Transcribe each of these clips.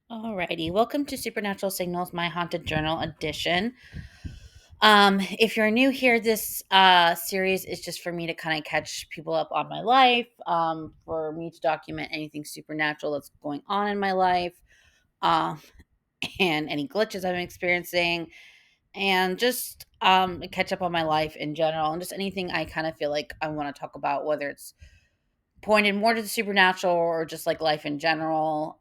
Alrighty, welcome to Supernatural Signals, my haunted journal edition. If you're new here, this series is just for me to kind of catch people up on my life, for me to document anything supernatural that's going on in my life, um, and any glitches I'm experiencing, and just catch up on my life in general, and just anything I kind of feel like I want to talk about, whether it's pointed more to the supernatural or just like life in general,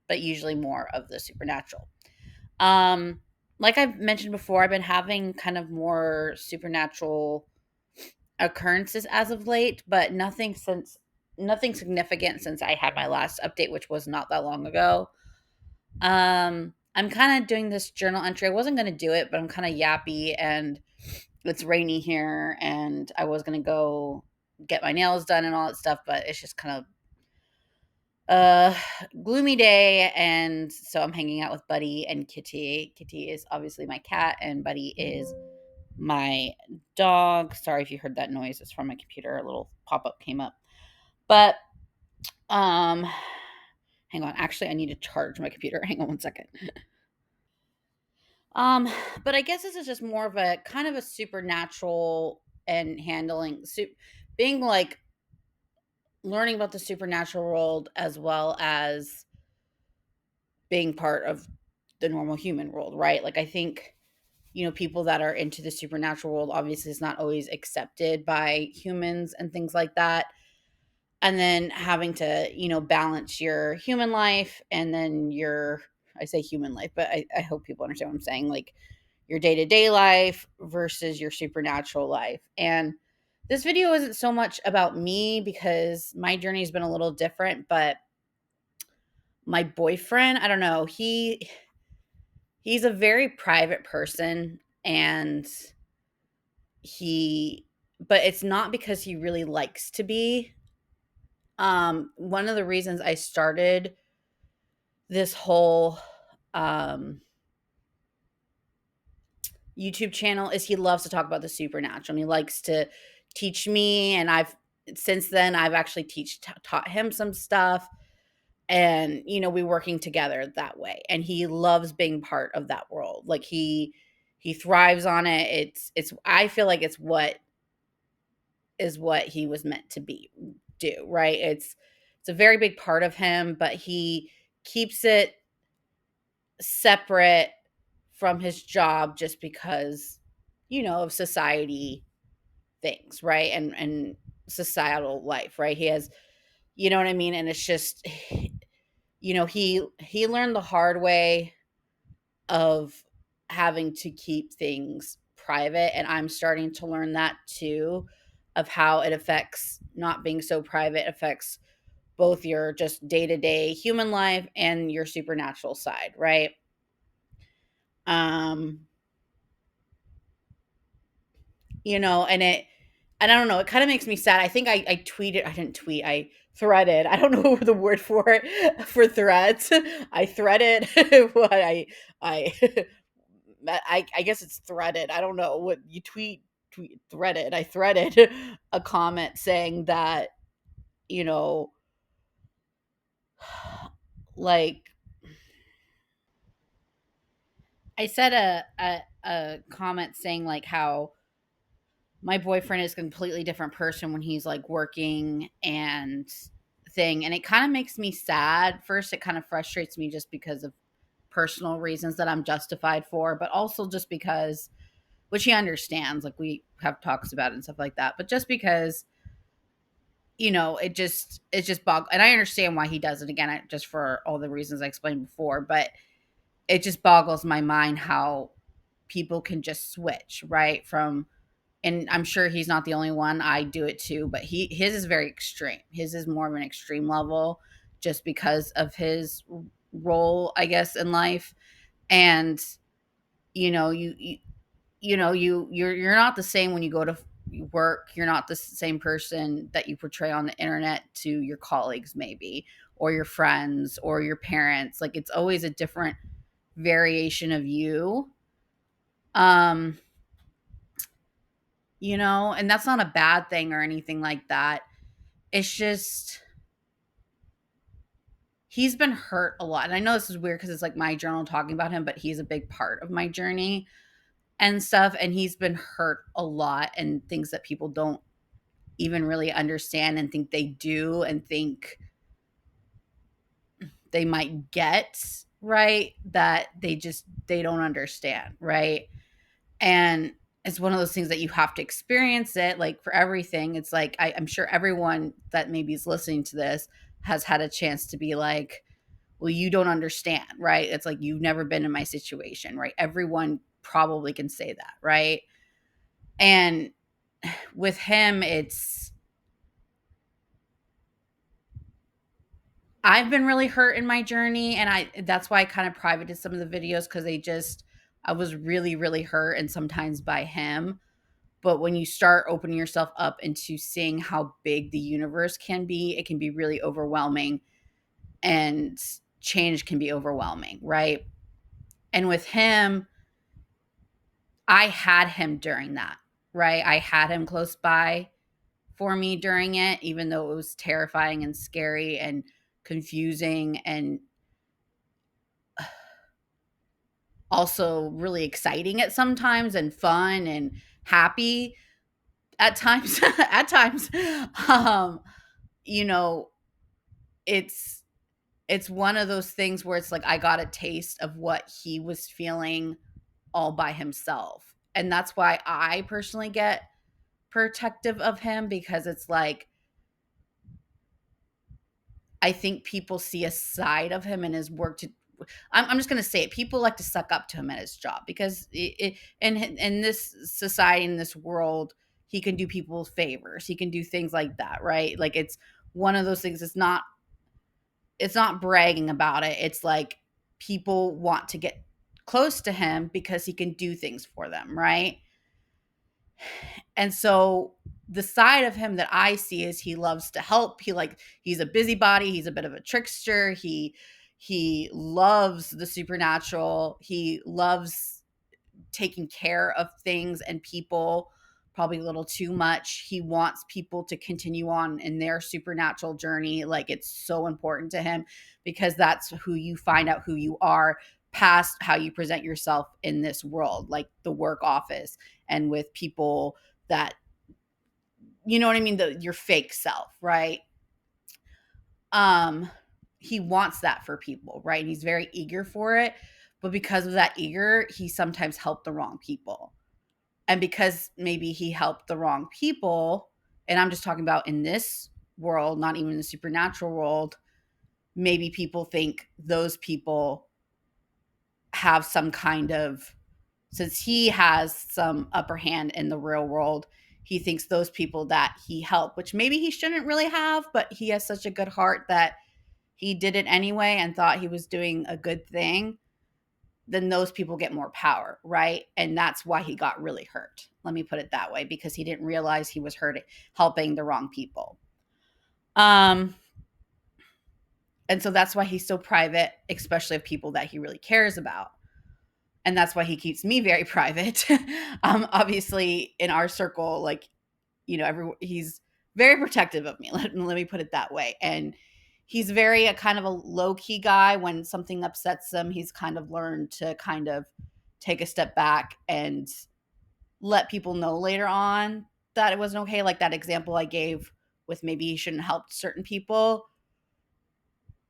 but usually more of the supernatural. Um, like I've mentioned before, I've been having kind of more supernatural occurrences as of late, but nothing significant since I had my last update, which was not that long ago. I'm kind of doing this journal entry. I wasn't going to do it, but I'm kind of yappy and it's rainy here and I was going to go get my nails done and all that stuff, but it's just kind of uh gloomy day, and so I'm hanging out with Buddy and Kitty. Kitty is obviously my cat and Buddy is my dog. Sorry if you heard that noise, it's from my computer. A little pop-up came up. But um hang on, actually I need to charge my computer. Hang on one second. um but I guess this is just more of a kind of a supernatural and being like learning about the supernatural world, as well as being part of the normal human world, right? Like I think, people that are into the supernatural world obviously is not always accepted by humans and things like that. And then having to, balance your human life and then I say human life, but I hope people understand what I'm saying, like your day to day life versus your supernatural life. And this video isn't so much about me because my journey has been a little different, but my boyfriend, I don't know, he's a very private person, and he but it's not because he really likes to be. One of the reasons I started this whole um YouTube channel is he loves to talk about the supernatural, and he likes to teach me, and I've actually taught him some stuff, and we working together that way, and he loves being part of that world. Like he thrives on it. It's I feel like it's what he was meant to be do, right? It's a very big part of him, but he keeps it separate from his job just because of society things, right? And societal life, right? He has, you know what I mean? And it's just, he learned the hard way of having to keep things private, and I'm starting to learn that too, of how it affects not being so private, affects both your just day-to-day human life and your supernatural side, right? um and I don't know, it kind of makes me sad. I think I tweeted, I didn't tweet, I threaded, I don't know the word for it, for threads. I threaded what I I guess it's threaded. I don't know what you threaded. I threaded a comment saying that, you know, like I said a comment saying like how my boyfriend is a completely different person when he's like working and thing, and it kind of makes me sad. First, it kind of frustrates me just because of personal reasons that I'm justified for, but also just because, which he understands, like we have talks about it and stuff like that, but just because it just and I understand why he does it, again, just for all the reasons I explained before, but it just boggles my mind how people can just switch right from, and I'm sure he's not the only one. I do it too, but his is very extreme. His is more of an extreme level just because of his role, I guess, in life. And you know, you're not the same when you go to work. You're not the same person that you portray on the internet to your colleagues, maybe, or your friends or your parents. Like it's always a different variation of you. Um, and that's not a bad thing or anything like that. It's just he's been hurt a lot. And I know this is weird because it's like my journal talking about him, but he's a big part of my journey and stuff. And he's been hurt a lot, and things that people don't even really understand and think they do and think they might get, right? That they don't understand, right? And it's one of those things that you have to experience it, like for everything. It's like I'm sure everyone that maybe is listening to this has had a chance to be like, well, you don't understand, right? It's like you've never been in my situation, right? Everyone probably can say that, right? And with him, it's I've been really hurt in my journey, and I that's why I kind of privated some of the videos, because I was really, really hurt, and sometimes by him. But when you start opening yourself up into seeing how big the universe can be, it can be really overwhelming, and change can be overwhelming, right? And with him, I had him during that, right? I had him close by for me during it, even though it was terrifying and scary and confusing and also really exciting at sometimes and fun and happy at times. At times, um, you know, it's it's one of those things where it's like I got a taste of what he was feeling all by himself. And that's why I personally get protective of him, because it's like I think people see a side of him and his work to I'm just going to say it. People like to suck up to him at his job because in this society, in this world, he can do people favors. He can do things like that, right? Like it's one of those things. It's not bragging about it. It's like people want to get close to him because he can do things for them, right? And so the side of him that I see is he loves to help. He's a busybody, he's a bit of a trickster. He loves the supernatural. He loves taking care of things and people, probably a little too much. He wants people to continue on in their supernatural journey. Like it's so important to him, because that's who you find out who you are past how you present yourself in this world, like the work office and with people that, you know what I mean, your fake self, right? Um he wants that for people, right? And he's very eager for it, but because of that eager, he sometimes helped the wrong people. And because maybe he helped the wrong people, and I'm just talking about in this world, not even the supernatural world, maybe people think those people have some kind of, since he has some upper hand in the real world, he thinks those people that he helped, which maybe he shouldn't really have, but he has such a good heart that he did it anyway and thought he was doing a good thing, then those people get more power, right? And that's why he got really hurt. Let me put it that way, because he didn't realize he was helping the wrong people. Um, and so that's why he's so private, especially of people that he really cares about. And that's why he keeps me very private. Obviously, in our circle, like, he's very protective of me. Let me put it that way. And he's very a kind of a low key guy. When something upsets him, he's kind of learned to kind of take a step back and let people know later on that it wasn't okay. Like that example I gave with maybe he shouldn't help certain people.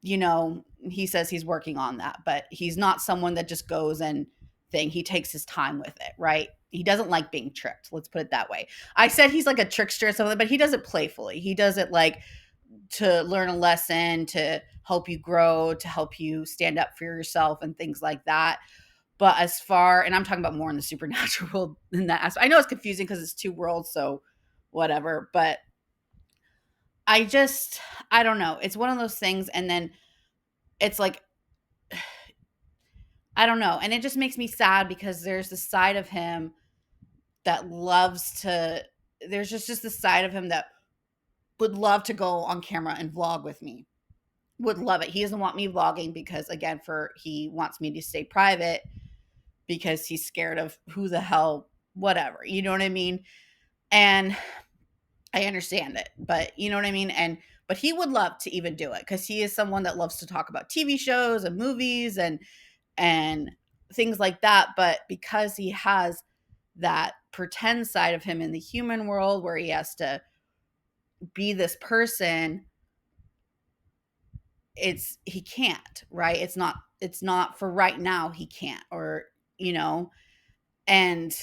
He says he's working on that, but he's not someone that just goes and he takes his time with it, right? He doesn't like being tricked. Let's put it that way. I said he's like a trickster or something, but he does it playfully. He does it like to learn a lesson, to help you grow, to help you stand up for yourself and things like that. But and I'm talking about more in the supernatural than that aspect. I know it's confusing because it's two worlds, so whatever. But I just, I don't know. It's one of those things. And then it's like, I don't know. And it just makes me sad because there's this side of him that loves to, there's just this side of him that would love to go on camera and vlog with me. Would love it. He doesn't want me vlogging because, again, he wants me to stay private because he's scared of who the hell, whatever. You know what I mean? And I understand it, but you know what I mean? but he would love to even do it because he is someone that loves to talk about TV shows and movies and things like that. But because he has that pretend side of him in the human world where he has to be this person, he can't, right? It's not for right now, he can't, or you know, and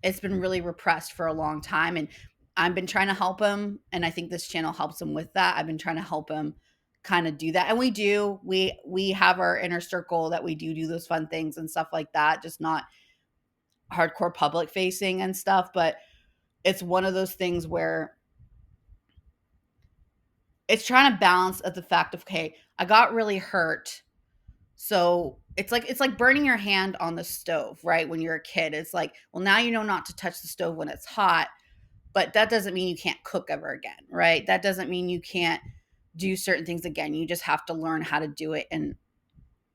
it's been really repressed for a long time. And I've been trying to help him, and I think this channel helps him with that. I've been trying to help him kind of do that, and we have our inner circle that we do those fun things and stuff like that, just not hardcore public facing and stuff. But it's one of those things where it's trying to balance at the fact of, okay, I got really hurt. So it's like burning your hand on the stove, right? When you're a kid, it's like, well, now you know not to touch the stove when it's hot, but that doesn't mean you can't cook ever again, right? That doesn't mean you can't do certain things again. You just have to learn how to do it in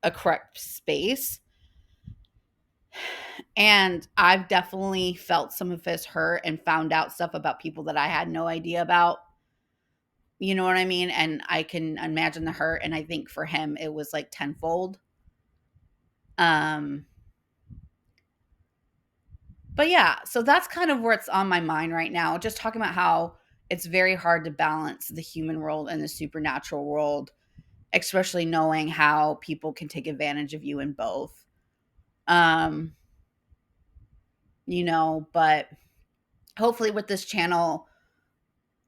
a correct space. And I've definitely felt some of his hurt and found out stuff about people that I had no idea about. You know what I mean? And I can imagine the hurt. And I think for him, it was like tenfold. Um, but yeah, so that's kind of where it's on my mind right now. Just talking about how it's very hard to balance the human world and the supernatural world, especially knowing how people can take advantage of you in both. Um, but hopefully with this channel,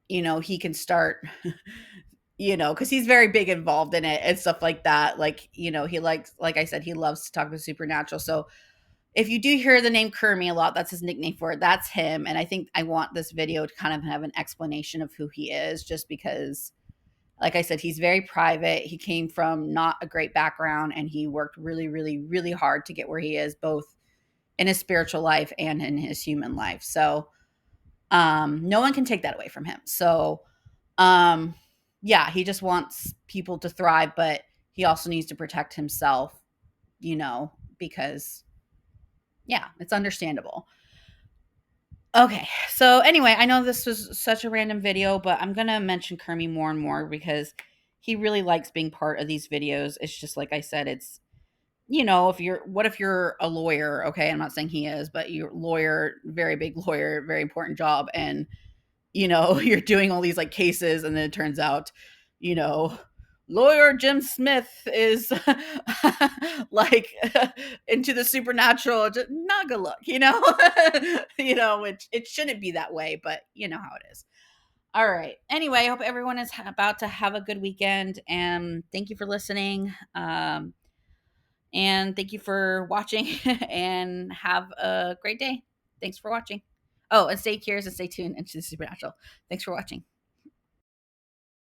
he can start, because he's very big involved in it and stuff like that. Like, he likes, like I said, he loves to talk about supernatural. So if you do hear the name Kermie a lot, that's his nickname for it. That's him. And I think I want this video to kind of have an explanation of who he is, just because, like I said, he's very private. He came from not a great background, and he worked really, really, really hard to get where he is, both in his spiritual life and in his human life. So no one can take that away from him. So um, yeah, he just wants people to thrive, but he also needs to protect himself, because yeah, it's understandable. Okay. So anyway, I know this was such a random video, but I'm going to mention Kermie more and more because he really likes being part of these videos. It's just like I said, it's, if you're a lawyer, okay, I'm not saying he is, but you're a lawyer, very big lawyer, very important job, and you're doing all these like cases, and then it turns out, you know, lawyer Jim Smith is like into the supernatural. Just not good luck, which it shouldn't be that way, but you know how it is. All right. Anyway, I hope everyone is about to have a good weekend, and thank you for listening. And thank you for watching and have a great day. Thanks for watching. Oh, and stay curious and stay tuned into the supernatural. Thanks for watching.